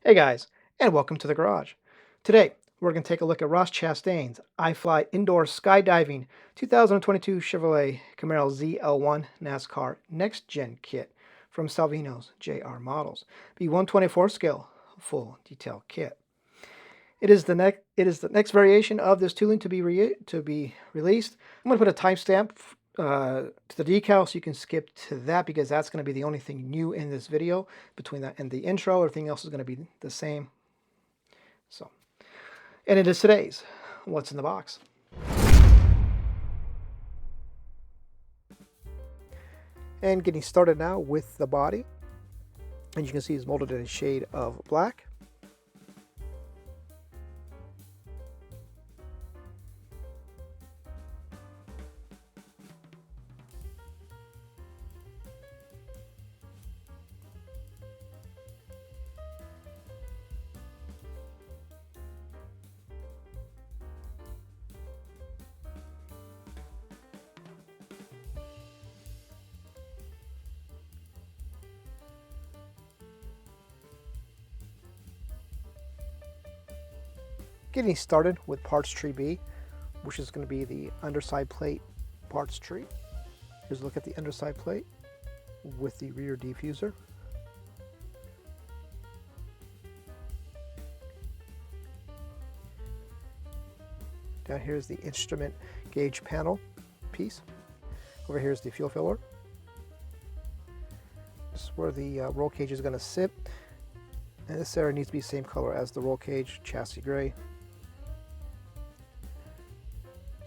Hey guys, and welcome to the garage. Today, we're going to take a look at Ross Chastain's iFLY Indoor Skydiving 2022 Chevrolet Camaro ZL1 NASCAR Nextgen kit from Salvino's JR Models, B124 scale full detail kit. It is the next variation of this tooling to be released. I'm going to put a timestamp to the decal so you can skip to that because that's going to be the only thing new in this video. Between that and the intro, everything else is going to be the same. So, and it is today's What's in the Box. And getting started now with the body. And you can see it's molded in a shade of black. Getting started with parts tree B, which is going to be the underside plate parts tree. Here's a look at the underside plate with the rear diffuser. Down here is the instrument gauge panel piece. Over here is the fuel filler. This is where the roll cage is going to sit. And this area needs to be the same color as the roll cage, chassis gray.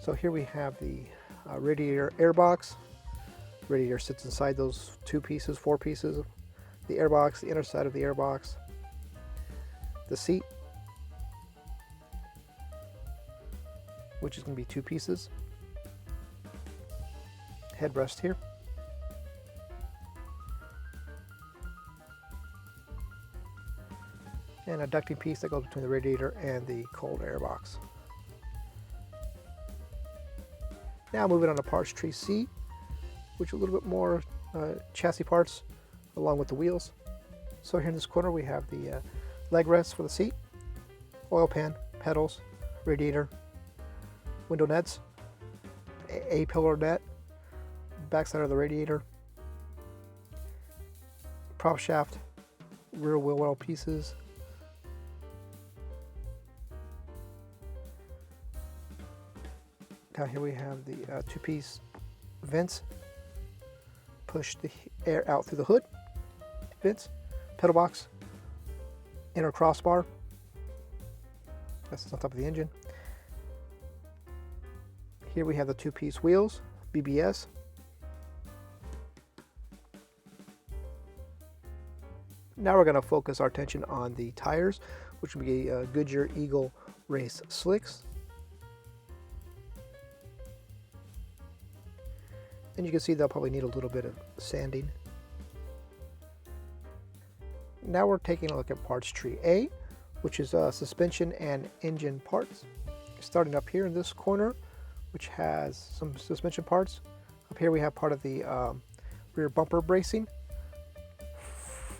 So here we have the radiator air box. Radiator sits inside those four pieces. The air box, the inner side of the air box. The seat, which is going to be two pieces. Headrest here. And a ducting piece that goes between the radiator and the cold air box. Now moving on to parts tree C, which is a little bit more chassis parts along with the wheels. So here in this corner we have the leg rests for the seat, oil pan, pedals, radiator, window nets, a pillar net, backside of the radiator, prop shaft, rear wheel well pieces, down here we have the two-piece vents, push the air out through the hood, vents, pedal box, inner crossbar, that's on top of the engine. Here we have the two-piece wheels, BBS. Now we're going to focus our attention on the tires, which will be Goodyear Eagle Race Slicks. And you can see they'll probably need a little bit of sanding. Now we're taking a look at parts tree A, which is suspension and engine parts. Starting up here in this corner, which has some suspension parts. Up here we have part of the rear bumper bracing,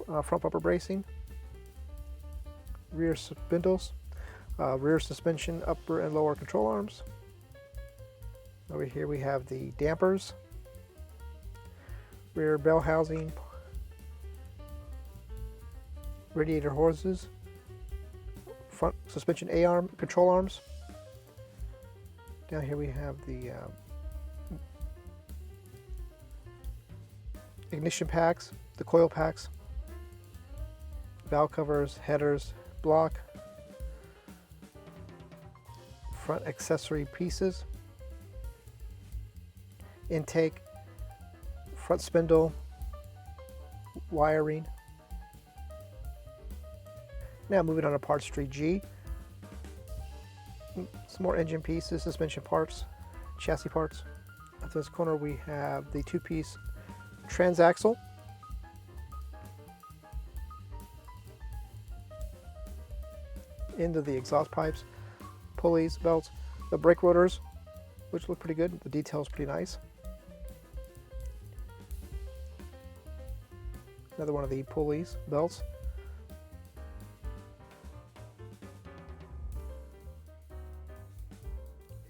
front bumper bracing, rear spindles, rear suspension upper and lower control arms. Over here we have the dampers, rear bell housing, radiator hoses, front suspension A-arm, control arms. Down here we have the ignition packs, the coil packs, valve covers, headers, block, front accessory pieces, intake, front spindle, wiring. Now moving on to parts tree G. Some more engine pieces, suspension parts, chassis parts. At this corner we have the two-piece transaxle. Into the exhaust pipes, pulleys, belts, the brake rotors, which look pretty good. The detail is pretty nice. Another one of the pulleys, belts.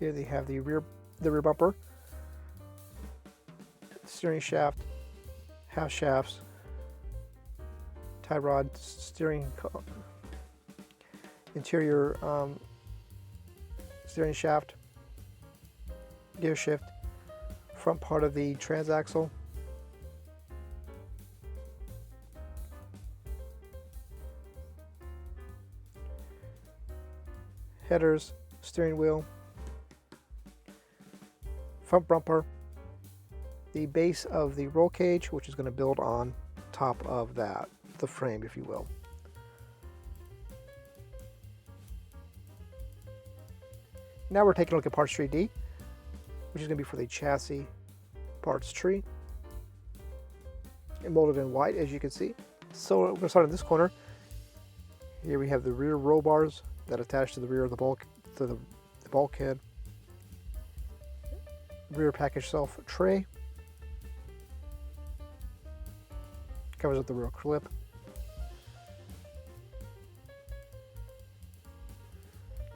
Here they have the rear bumper, steering shaft, half shafts, tie rod, interior steering shaft, gear shift, front part of the transaxle, headers, steering wheel, front bumper, the base of the roll cage, which is going to build on top of that, the frame, if you will. Now we're taking a look at parts tree D, which is going to be for the chassis parts tree, and molded in white, as you can see. So we're going to start in this corner. Here we have the rear roll bars that attach to the rear of the bulkhead. Rear package shelf tray. Covers up the rear clip.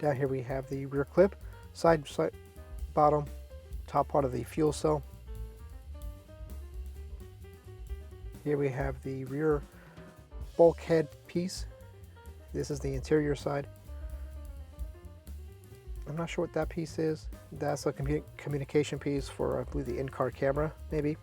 Down here we have the rear clip, side, bottom, top part of the fuel cell. Here we have the rear bulkhead piece. This is the interior side. I'm not sure what that piece is. That's a communication piece for, I believe, the in-car camera, maybe.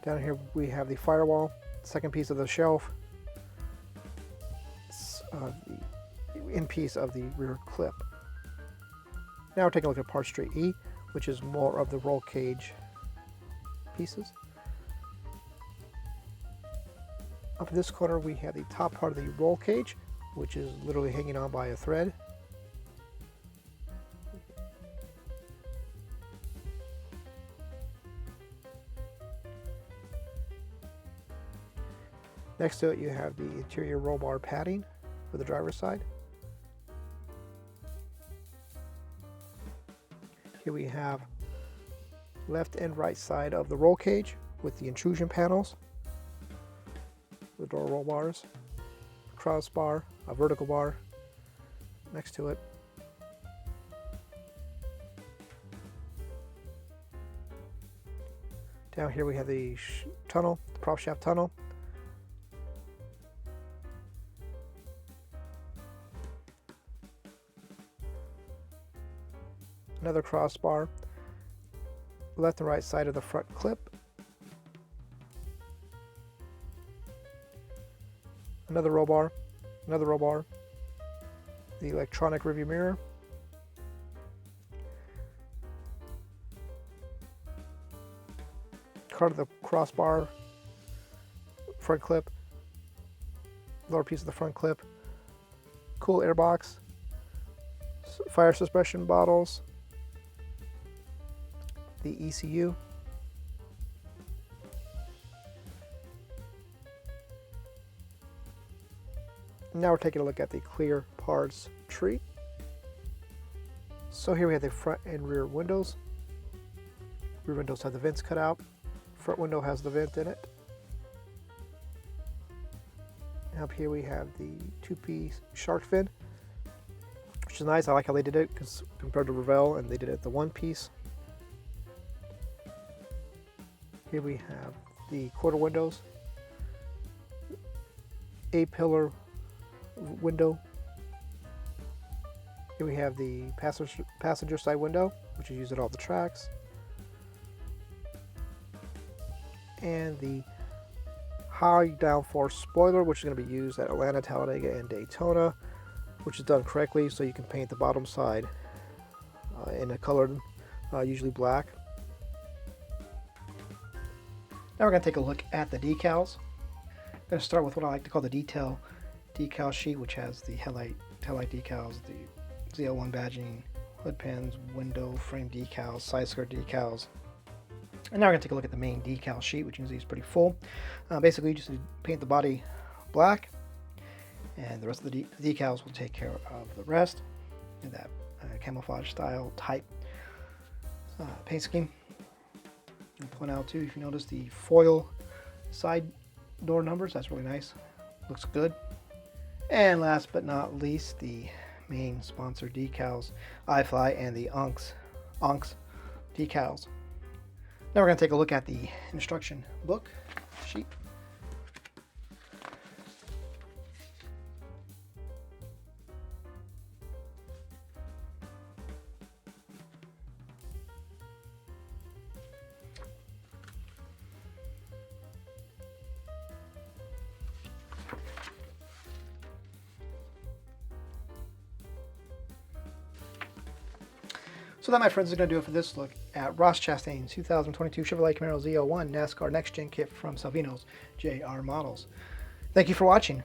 Down here we have the firewall, second piece of the shelf, the in piece of the rear clip. Now we're taking a look at parts tree E, which is more of the roll cage pieces. Up in this corner we have the top part of the roll cage, which is literally hanging on by a thread. Next to it you have the interior roll bar padding for the driver's side. Here we have left and right side of the roll cage with the intrusion panels, the door roll bars, crossbar, a vertical bar next to it. Down here we have the tunnel, the prop shaft tunnel. Another crossbar, left and right side of the front clip, another roll bar, the electronic rearview mirror, part of the crossbar, front clip, lower piece of the front clip, cool air box, fire suppression bottles, the ECU, now we're taking a look at the clear parts tree. So here we have the front and rear windows. Rear windows have the vents cut out. Front window has the vent in it. And up here we have the two-piece shark fin, which is nice. I like how they did it because compared to Revell, and they did it the one piece. Here we have the quarter windows, A-pillar window. Here we have the passenger side window, which is used at all the tracks. And the high downforce spoiler, which is going to be used at Atlanta, Talladega, and Daytona, which is done correctly, so you can paint the bottom side in a color, usually black. Now we're going to take a look at the decals. I'm going to start with what I like to call the decal sheet, which has the taillight decals, the ZL1 badging, hood pins, window frame decals, side skirt decals. And now we're going to take a look at the main decal sheet, which usually is pretty full. Basically, you just paint the body black, and the rest of the decals will take care of the rest in that camouflage style type. paint scheme. I'll point out too, if you notice the foil side door numbers, that's really nice. Looks good. And last but not least, the main sponsor decals, iFLY and the Onks decals. Now we're going to take a look at the instruction book sheet. So that, my friends, is going to do it for this look at Ross Chastian's 2022 Chevrolet Camaro ZL1 NASCAR Next Gen kit from Salvino's JR Models. Thank you for watching.